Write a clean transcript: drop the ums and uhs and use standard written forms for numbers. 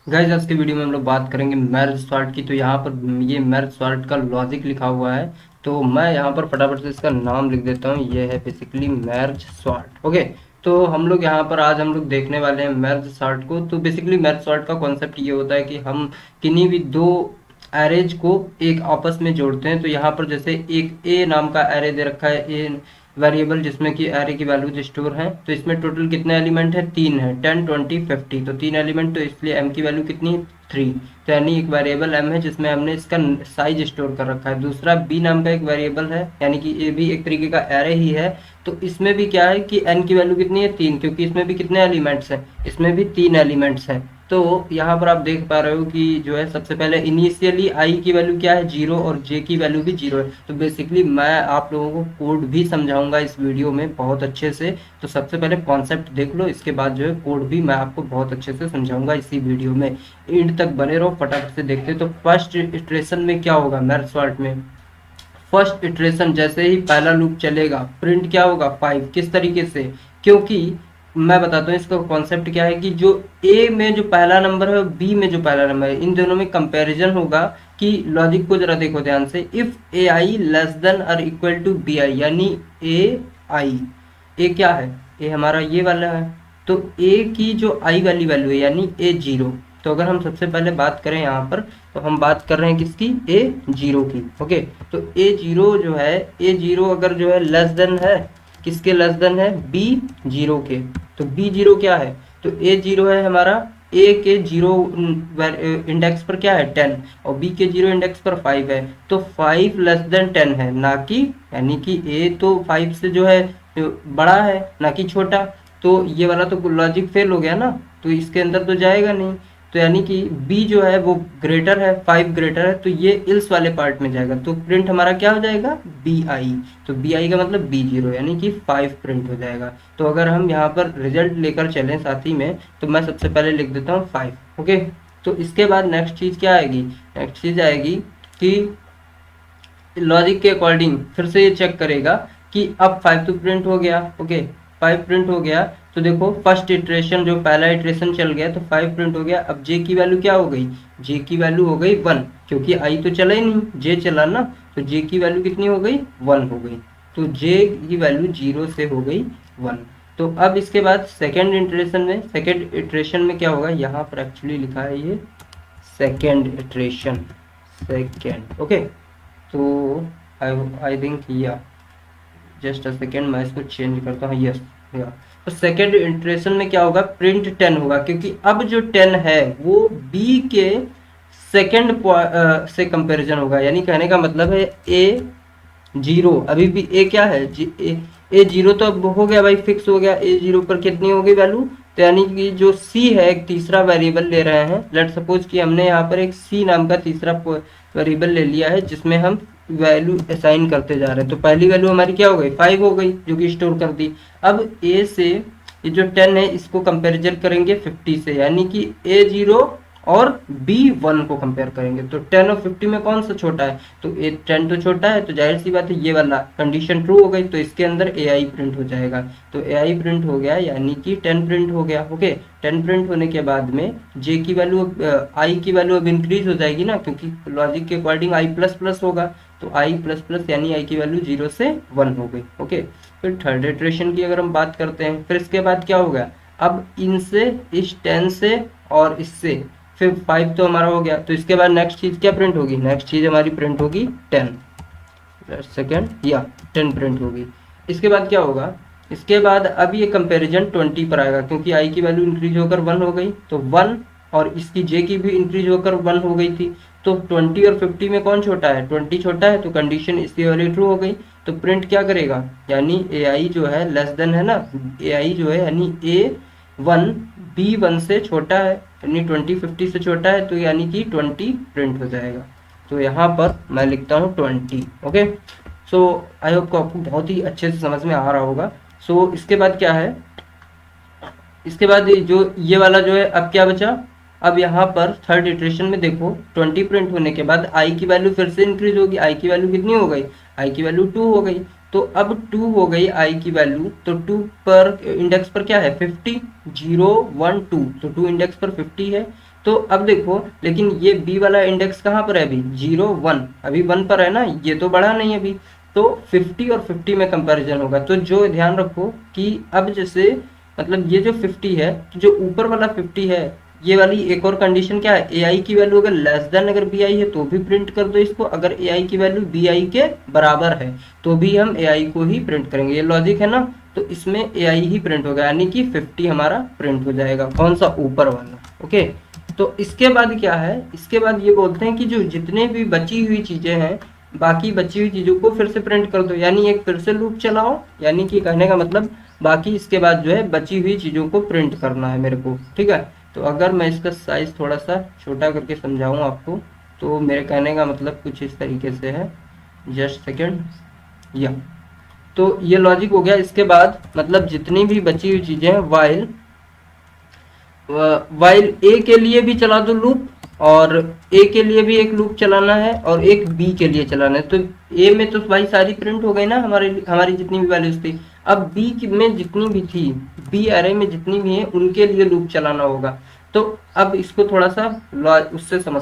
Guys आज की video में हम लोग बात करेंगे मैर्ज सॉर्ट की। तो यहाँ पर ये मैर्ज सॉर्ट का लॉजिक लिखा हुआ है। तो मैं यहाँ पर फटाफट से इसका नाम लिख देता हूँ। ये है बेसिकली मैर्ज सॉर्ट। ओके, तो हम लोग यहाँ पर आज हम लोग देखने वाले हैं मैर्ज सॉर्ट को। तो बेसिकली मैर्ज सॉर्ट का कॉन्सेप्ट ये होता है कि हम किन्हीं भी दो एरेज को एक आपस में जोड़ते हैं। तो यहाँ पर जैसे एक ए नाम का एरे दे रखा है, ए वेरिएबल जिसमें कि एरे की वैल्यूज स्टोर हैं। तो इसमें टोटल कितने एलिमेंट है? 3 है, 10 20 50। तो 3 एलिमेंट, तो इसलिए एम की वैल्यू कितनी है? 3। तो यानी एक वेरिएबल एम है जिसमें हमने इसका साइज स्टोर कर रखा है। दूसरा बी नाम का एक वेरिएबल है, यानी कि ये भी एक तरीके का एरे ही है। तो इसमें भी क्या है कि एन की वैल्यू कितनी है? 3, क्योंकि इसमें भी कितने एलिमेंट्स हैं? इसमें भी 3 एलिमेंट्स हैं। तो यहाँ पर आप देख पा रहे हो कि जो है सबसे पहले इनिशियली आई की वैल्यू क्या है? 0, और जे की वैल्यू भी 0 है। तो बेसिकली मैं आप लोगों को कोड भी समझाऊंगा इस वीडियो में बहुत अच्छे से। तो सबसे पहले कॉन्सेप्ट देख लो, इसके बाद जो है कोड भी मैं आपको बहुत अच्छे से समझाऊंगा इसी वीडियो में। एंड तक बने रहो, फटाफट से देखते। तो फर्स्ट इटरेशन में क्या होगा मैर्ज सॉर्ट में? फर्स्ट इटरेशन जैसे ही पहला लूप चलेगा, प्रिंट क्या होगा? 5। किस तरीके से? क्योंकि मैं बताता हूँ इसका कॉन्सेप्ट क्या है कि जो ए में जो पहला नंबर है और बी में जो पहला नंबर है, इन दोनों में कंपैरिजन होगा। कि लॉजिक को जरा देखो ध्यान से। If A I less than और इक्वल टू बी आई, यानी ए आई, ए क्या है? ए हमारा ये वाला है। तो ए की जो आई वाली वैल्यू है यानी ए जीरो। तो अगर हम सबसे पहले बात करें यहाँ पर, तो हम बात कर रहे हैं किसकी? ए जीरो की। ओके, तो ए जीरो जो है, ए जीरो अगर जो है लेस देन है, किसके लेस देन है? बी जीरो के। तो बी जीरो क्या है? तो ए जीरो है हमारा ए के जीरो इंडेक्स पर क्या है? 10, और बी के जीरो इंडेक्स पर 5 है। तो 5 लेस देन 10 है, ना कि, यानी कि ए तो 5 से जो है बड़ा है, ना कि छोटा। तो ये वाला तो लॉजिक फेल हो गया ना, तो इसके अंदर तो जाएगा नहीं। तो यानी कि b जो है वो ग्रेटर है, 5 ग्रेटर है, तो ये इल्स वाले पार्ट में जाएगा। तो प्रिंट हमारा क्या हो जाएगा? B I. तो बी आई का मतलब बी जीरो, यानी कि 5 प्रिंट हो जाएगा। तो अगर हम यहाँ पर रिजल्ट लेकर चलें साथ ही में, तो मैं सबसे पहले लिख देता हूँ 5। ओके, तो इसके बाद नेक्स्ट चीज़ क्या आएगी? नेक्स्ट चीज़ आएगी कि लॉजिक के अकॉर्डिंग फिर से ये चेक करेगा कि अब 5 तो प्रिंट हो गया। ओके, 5 प्रिंट हो गया। तो देखो फर्स्ट इटरेशन जो पहला इटरेशन चल गया, तो 5 प्रिंट हो गया। अब जे की वैल्यू क्या हो गई? जे की वैल्यू हो गई 1, क्योंकि आई तो चला ही नहीं, जे चला ना। तो जे की वैल्यू कितनी हो गई? 1 हो गई। तो जे की वैल्यू 0 से हो गई 1। तो अब इसके बाद सेकेंड इटरेशन में, सेकेंड इटरेशन में क्या होगा? यहाँ पर एक्चुअली लिखा है ये सेकेंड इटरेशन, सेकेंड। ओके, तो आई आई थिंक या जस्ट अ सेकेंड, मैं इसको चेंज करता हूँ। यस, या। तो सेकेंड इटरेशन में क्या होगा? प्रिंट 10 होगा, क्योंकि अब जो 10 है वो बी के सेकेंड से कंपैरिजन होगा। यानी कहने का मतलब है ए जीरो, अभी भी ए क्या है? ए जीरो तो अब हो गया भाई, फिक्स हो गया। ए जीरो पर कितनी होगी वैल्यू? तो यानी कि जो सी है, एक तीसरा वेरिएबल ले रहे हैं। लेट सपोज कि हमने यहाँ पर एक सी नाम का तीसरा वेरिएबल ले लिया है, जिसमें हम वैल्यू असाइन करते जा रहे हैं। तो पहली वैल्यू हमारी क्या हो गई? 5 हो गई, जो कि स्टोर कर दी। अब ए से ये जो 10 है इसको कंपेरिजन करेंगे 50 से, यानी कि ए जीरो और बी वन को कंपेयर करेंगे। तो 10 और 50 में कौन सा छोटा है? तो ए 10 तो छोटा है, तो जाहिर सी बात है ये वाला कंडीशन ट्रू हो गई। तो इसके अंदर ए आई प्रिंट हो जाएगा। तो ए आई प्रिंट हो गया, यानी कि 10 प्रिंट हो गया। ओके, 10 प्रिंट होने के बाद में जे की वैल्यू, आई की वैल्यू अब इंक्रीज हो जाएगी ना, क्योंकि लॉजिक के अकॉर्डिंग आई प्लस प्लस होगा। तो आई प्लस प्लस यानी आई की वैल्यू 0 से 1 हो गई। ओके, फिर थर्ड इटरेशन की अगर हम बात करते हैं, फिर इसके बाद क्या होगा? अब इनसे, इस 10 से और इससे, फिर 5 तो हमारा हो गया। तो इसके बाद नेक्स्ट चीज़ क्या प्रिंट होगी? नेक्स्ट चीज़ हमारी प्रिंट होगी 10 सेकेंड, या 10 प्रिंट होगी। इसके बाद क्या होगा? इसके बाद अब ये कंपैरिजन 20 पर आएगा, क्योंकि आई की वैल्यू इंक्रीज होकर 1 हो गई। तो 1, और इसकी जे की भी इंक्रीज होकर 1 हो गई थी। तो 20 और 50 में कौन छोटा है? 20 छोटा है, तो कंडीशन इसकी वाली ट्रू हो गई। तो प्रिंट क्या करेगा? यानी ए आई जो है लेस देन है ना, ए आई जो है यानी ए वन बी वन से छोटा है, यानी 20 50 से छोटा है, तो यानी कि 20 प्रिंट हो जाएगा। तो यहाँ पर मैं लिखता हूँ 20। ओके, सो आई होप को आपको बहुत ही अच्छे से समझ में आ रहा होगा। सो इसके बाद क्या है? इसके बाद जो ये वाला जो है, अब क्या बचा? अब यहाँ पर थर्ड इटरेशन में देखो 20 प्रिंट होने के बाद आई की वैल्यू फिर से इंक्रीज होगी। आई की वैल्यू कितनी हो गई? आई की वैल्यू 2 हो गई। तो अब 2 हो गई आई की वैल्यू, तो 2 पर इंडेक्स पर क्या है? 50, 0 1 2, तो 2 इंडेक्स पर 50 है। तो अब देखो, लेकिन ये बी वाला इंडेक्स कहाँ पर है अभी, 0 1, अभी 1 पर है ना, ये तो बढ़ा नहीं अभी। तो 50 और 50 में कंपैरिजन होगा। तो जो ध्यान रखो कि अब जैसे मतलब ये जो 50 है, तो जो ऊपर वाला 50 है, ये वाली एक और कंडीशन क्या है, ए आई की वैल्यू अगर लेस देन अगर बी आई है तो भी प्रिंट कर दो इसको, अगर ए आई की वैल्यू बी आई के बराबर है तो भी हम ए आई को ही प्रिंट करेंगे। ये लॉजिक है ना, तो इसमें ए आई ही प्रिंट होगा, यानी कि 50 हमारा प्रिंट हो जाएगा, कौन सा, ऊपर वाला। ओके, तो इसके बाद क्या है, इसके बाद ये बोलते हैं कि जो जितने भी बची हुई चीजें हैं, बाकी बची हुई चीजों को फिर से प्रिंट कर दो, यानी एक फिर से लूप चलाओ, यानी कि कहने का मतलब बाकी इसके बाद जो है बची हुई चीजों को प्रिंट करना है मेरे को, ठीक है। तो अगर मैं इसका साइज थोड़ा सा छोटा करके समझाऊं आपको, तो मेरे कहने का मतलब कुछ इस तरीके से है, जस्ट सेकेंड, या तो ये लॉजिक हो गया। इसके बाद मतलब जितनी भी बची हुई चीजें हैं, वाइल ए के लिए भी चला दो लूप, और ए के लिए भी एक लूप चलाना है, और एक बी के लिए चलाना है। तो ए में तो भाई सारी प्रिंट हो गई ना, हमारी जितनी भी वैल्यूज थी। अब बी में जितनी भी थी, बी अरे में जितनी भी है, उनके लिए लूप चलाना होगा। तो अब इसको थोड़ा सा उससे समझ